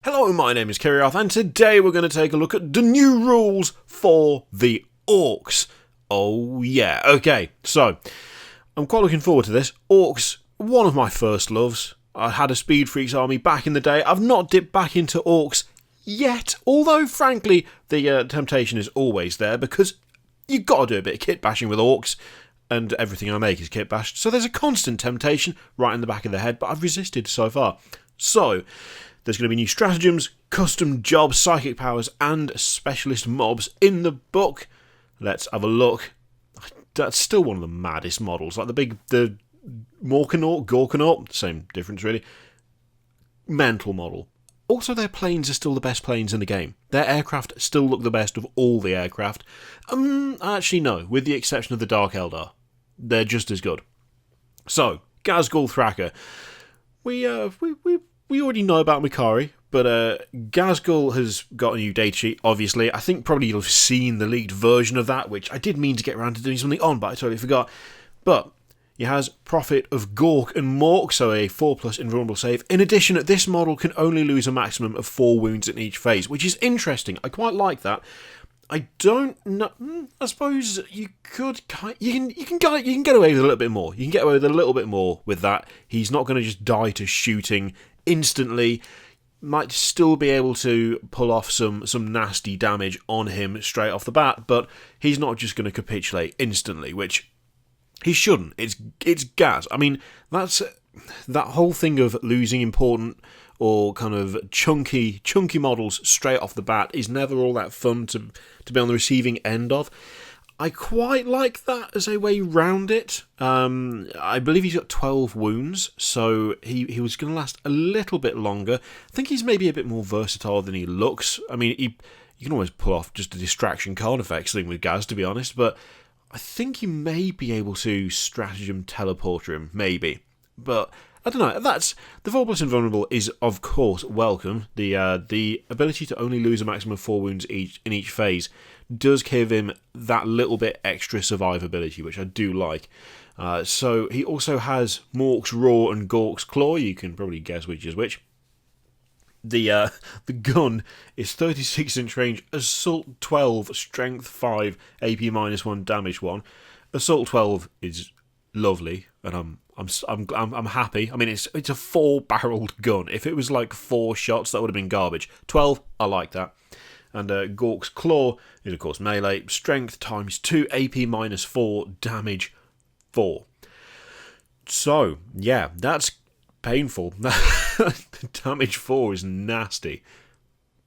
Hello, my name is Kiriath, and today we're going to take a look at the new rules for the Orks. Oh yeah, okay, so, I'm quite looking forward to this. Orks, one of my first loves. I had a Speed Freaks army back in the day. I've not dipped back into Orks yet, although frankly, the temptation is always there, because you've got to do a bit of kit bashing with Orks, and everything I make is kit bashed, so there's a constant temptation right in the back of the head, but I've resisted so far. So, there's going to be new stratagems, custom jobs, psychic powers, and specialist mobs in the book. Let's have a look. That's still one of the maddest models. Like the Morkanaut, Gorkanaut, same difference really. Mental model. Also, their planes are still the best planes in the game. Their aircraft still look the best of all the aircraft. Actually, no, with the exception of the Dark Eldar. They're just as good. So, Ghazghkull Thraka. We already know about Mikari, but Ghazghkull has got a new datasheet, obviously. I think probably you'll have seen the leaked version of that, which I did mean to get around to doing something on, but I totally forgot. But he has Prophet of Gork and Mork, so a 4+ invulnerable save. In addition, this model can only lose a maximum of 4 wounds in each phase, which is interesting. I quite like that. I don't know. I suppose you could. You can get away with a little bit more. You can get away with a little bit more with that. He's not going to just die to shooting instantly. Might still be able to pull off some nasty damage on him straight off the bat, but he's not just going to capitulate instantly, which he shouldn't. It's Gaz. I mean, that's that whole thing of losing important or kind of chunky models straight off the bat is never all that fun to be on the receiving end of. I quite like that as a way round it. I believe he's got 12 wounds, so he was going to last a little bit longer. I think he's maybe a bit more versatile than he looks. I mean, you can always pull off just a distraction card effects thing with Gaz, to be honest, but I think you may be able to stratagem teleporter him, maybe. But I don't know, that's the 4+ invulnerable is of course welcome. The ability to only lose a maximum of 4 wounds in each phase does give him that little bit extra survivability, which I do like. So he also has Mork's Roar and Gork's Claw. You can probably guess which is which. The gun is 36-inch range, Assault 12, Strength 5, AP -1, Damage 1. Assault 12 is lovely, and I'm happy. I mean, it's a 4-barreled gun. If it was like 4 shots, that would have been garbage. 12, I like that. And Gork's Claw is, of course, melee. Strength ×2, AP -4, damage 4. So, yeah, that's painful. Damage 4 is nasty,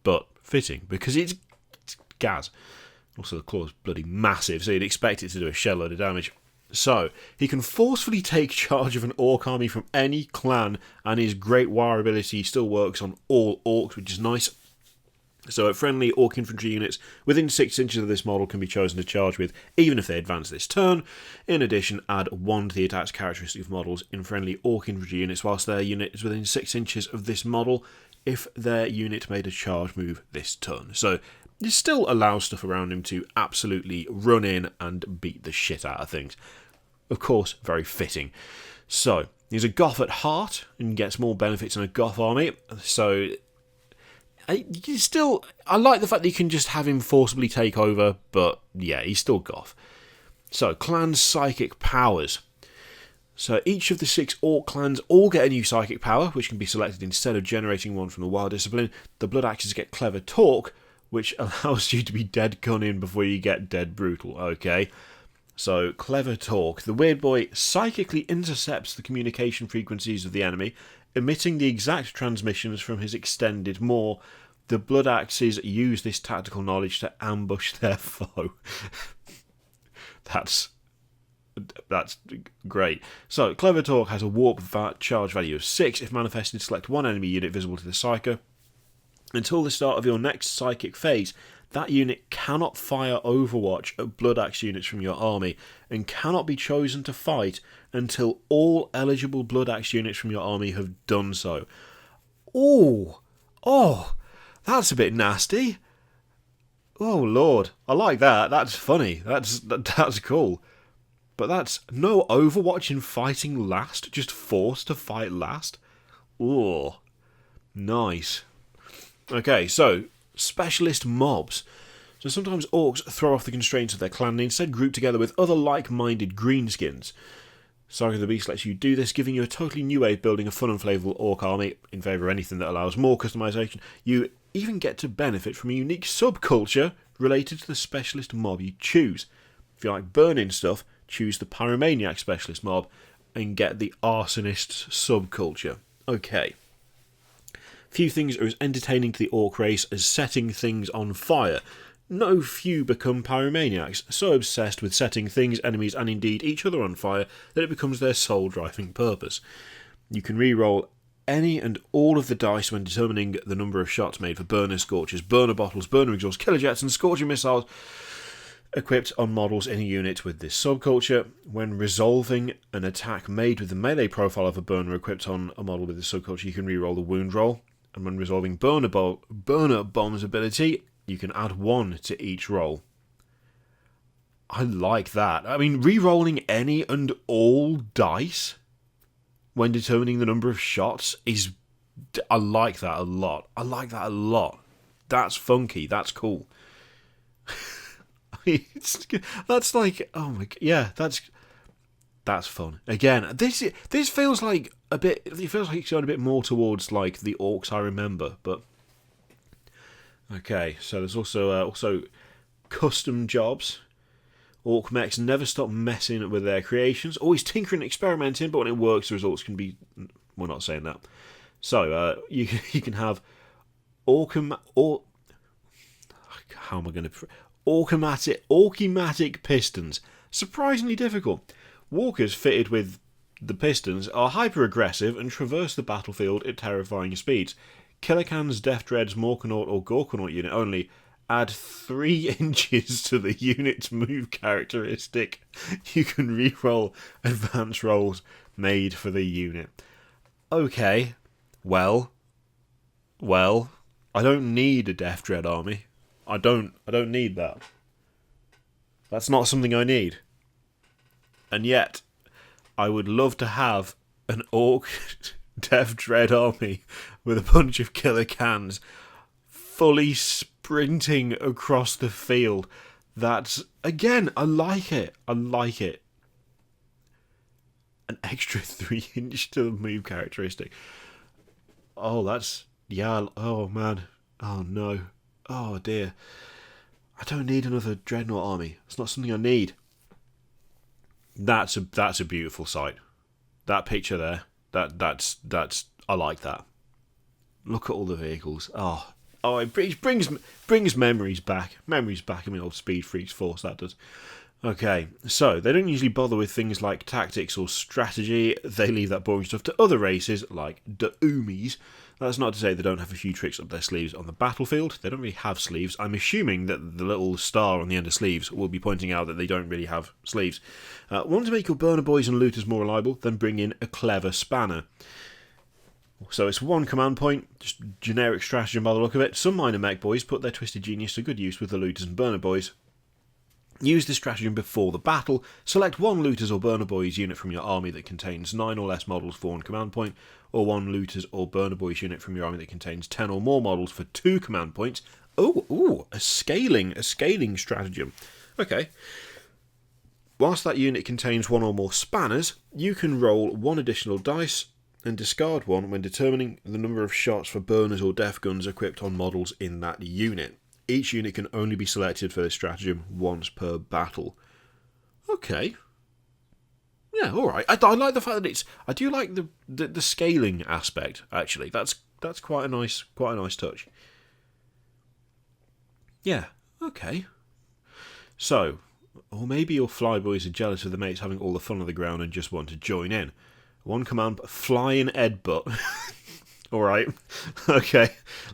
but fitting, because it's Gaz. Also, the claw is bloody massive, so you'd expect it to do a shell load of damage. So, he can forcefully take charge of an Ork army from any clan, and his Great War ability still works on all Orks, which is nice. So friendly Ork infantry units within 6 inches of this model can be chosen to charge with, even if they advance this turn. In addition, add 1 to the attacks characteristic of models in friendly Ork infantry units whilst their unit is within 6 inches of this model, if their unit made a charge move this turn. So it still allows stuff around him to absolutely run in and beat the shit out of things. Of course, very fitting. So, he's a Goth at heart and gets more benefits in a Goth army. So I like the fact that you can just have him forcibly take over, but yeah, he's still Goth. So, clan psychic powers. So, each of the 6 Ork clans all get a new psychic power, which can be selected instead of generating one from the wild discipline. The Blood Axes get Clever Talk, which allows you to be dead gunning before you get dead brutal. Okay. So, Clever Talk. The weird boy psychically intercepts the communication frequencies of the enemy, emitting the exact transmissions from his extended maw. The Blood Axes use this tactical knowledge to ambush their foe. That's great. So, Clever Talk has a warp charge value of 6. If manifested, select 1 enemy unit visible to the Psycho. Until the start of your next psychic phase, that unit cannot fire Overwatch at Blood Axe units from your army, and cannot be chosen to fight until all eligible Blood Axe units from your army have done so. Oh, that's a bit nasty. Oh lord, I like that. That's funny. That's cool. But that's no Overwatch in fighting last, just forced to fight last. Oh, nice. Okay, so specialist mobs. So sometimes orcs throw off the constraints of their clan and instead group together with other like-minded greenskins. Saga the Beast lets you do this, giving you a totally new way of building a fun and flavourful orc army in favour of anything that allows more customisation. You even get to benefit from a unique subculture related to the specialist mob you choose. If you like burning stuff, choose the pyromaniac specialist mob and get the arsonist subculture. Okay. Few things are as entertaining to the orc race as setting things on fire. No few become pyromaniacs, so obsessed with setting things, enemies, and indeed each other on fire that it becomes their sole driving purpose. You can re-roll any and all of the dice when determining the number of shots made for burner scorches, burner bottles, burner exhausts, killer jets, and scorching missiles equipped on models in a unit with this subculture. When resolving an attack made with the melee profile of a burner equipped on a model with this subculture, you can re-roll the wound roll. And when resolving burner bomb's ability, you can add 1 to each roll. I like that. I mean, re-rolling any and all dice when determining the number of shots is... I like that a lot. I like that a lot. That's funky. That's cool. I mean, that's like... Oh my... Yeah, that's fun. Again, this feels like a bit... It feels like it's going a bit more towards like the orcs I remember, but... Okay, so there's also custom jobs. Orc mechs never stop messing with their creations, always tinkering and experimenting, but when it works, the results can be... We're not saying that. So, you can have Orkimatic pistons. Surprisingly difficult. Walkers fitted with the pistons are hyper-aggressive and traverse the battlefield at terrifying speeds. Killican's Death Dread's Morkanaut or Gorkanaut unit only add 3 inches to the unit's move characteristic. You can re-roll advance rolls made for the unit. Okay, well, I don't need a Death Dread army. I don't need that. That's not something I need. And yet, I would love to have an Orc Death Dread army with a bunch of killer cans fully sprinting across the field. That's, again, I like it. An extra 3 inch to the move characteristic. Oh, that's... Yeah, oh man. Oh no. Oh dear. I don't need another Dreadnought army. It's not something I need. That's a beautiful sight. That picture there. That's I like that. Look at all the vehicles. Oh, it brings memories back. Memories back in my old Speed Freaks force, that does. Okay, so they don't usually bother with things like tactics or strategy. They leave that boring stuff to other races like the Umis. That's not to say they don't have a few tricks up their sleeves on the battlefield. They don't really have sleeves. I'm assuming that the little star on the end of sleeves will be pointing out that they don't really have sleeves. Want to make your burner boys and looters more reliable? Then bring in a clever spanner. So it's 1 command point, just generic stratagem by the look of it. Some minor mech boys put their twisted genius to good use with the looters and burner boys. Use this stratagem before the battle. Select 1 looters or burner boys unit from your army that contains 9 or less models for 1 command point, or 1 looters or burner boys unit from your army that contains 10 or more models for 2 command points. Oh, a scaling stratagem. Okay. Whilst that unit contains 1 or more spanners, you can roll 1 additional dice and discard 1 when determining the number of shots for burners or def guns equipped on models in that unit. Each unit can only be selected for this stratagem once per battle. Okay. Yeah, alright. I like the fact that I do like the scaling aspect, actually. That's quite a nice touch. Yeah, okay. So, or maybe your flyboys are jealous of the mates having all the fun on the ground and just want to join in. 1 command, Flyin Eadbutt. Alright, okay,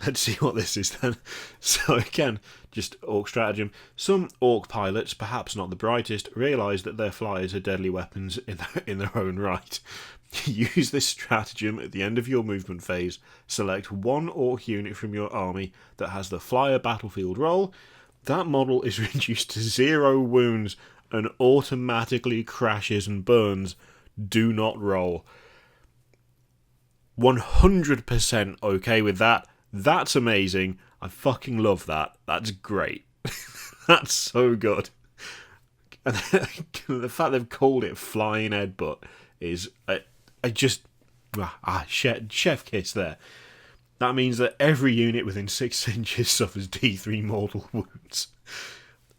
let's see what this is then. So again, just Orc stratagem. Some Orc pilots, perhaps not the brightest, realise that their flyers are deadly weapons in their own right. Use this stratagem at the end of your movement phase. Select 1 Orc unit from your army that has the flyer battlefield roll. That model is reduced to 0 wounds and automatically crashes and burns. Do not roll. 100% okay with that. That's amazing. I fucking love that. That's great. That's so good. And the fact they've called it Flyin Eadbutt is, I just, chef kiss there. That means that every unit within 6 inches suffers D3 mortal wounds.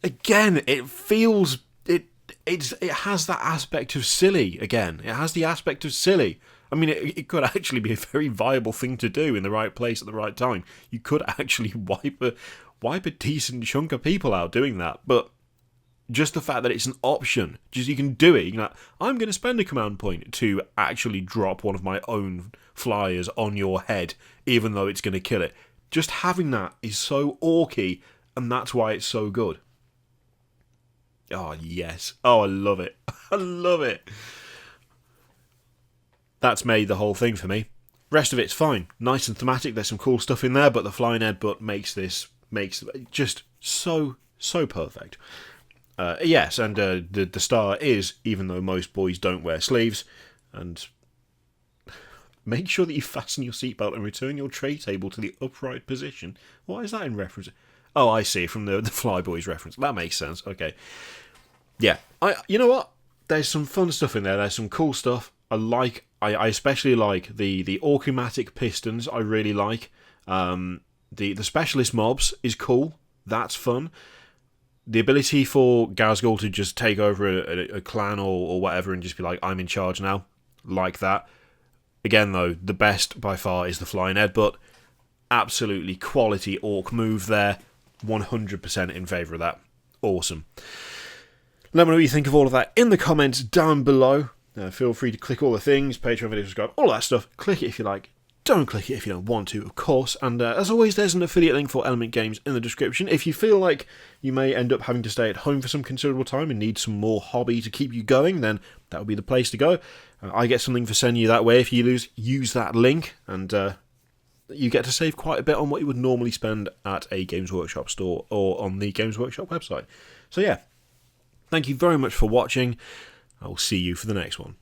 Again, it feels, it has that aspect of silly again. It has the aspect of silly. I mean, it could actually be a very viable thing to do in the right place at the right time. You could actually wipe a decent chunk of people out doing that, but just the fact that it's an option, just you can do it. You can like, I'm going to spend a command point to actually drop one of my own flyers on your head, even though it's going to kill it. Just having that is so orky, and that's why it's so good. Oh, yes. Oh, I love it. I love it. That's made the whole thing for me. Rest of it's fine. Nice and thematic. There's some cool stuff in there, but the Flyin Eadbutt makes just so perfect. Yes, and the star is, even though most boys don't wear sleeves, and make sure that you fasten your seatbelt and return your tray table to the upright position. What is that in reference? Oh, I see, from the Flyboys reference. That makes sense. Okay. Yeah. You know what? There's some fun stuff in there. There's some cool stuff. I especially like the Orkumatic pistons. I really like. The specialist mobs is cool. That's fun. The ability for Gazgul to just take over a clan or whatever and just be like, I'm in charge now. Like that. Again, though, the best by far is the Flyin Eadbutt. Absolutely quality orc move there. 100% in favour of that. Awesome. Let me know what you think of all of that in the comments down below. Feel free to click all the things, Patreon, video, subscribe, all that stuff. Click it if you like. Don't click it if you don't want to, of course. And as always, there's an affiliate link for Element Games in the description. If you feel like you may end up having to stay at home for some considerable time and need some more hobby to keep you going, then that would be the place to go. I get something for sending you that way if you use that link, and you get to save quite a bit on what you would normally spend at a Games Workshop store or on the Games Workshop website. So yeah, thank you very much for watching. I will see you for the next one.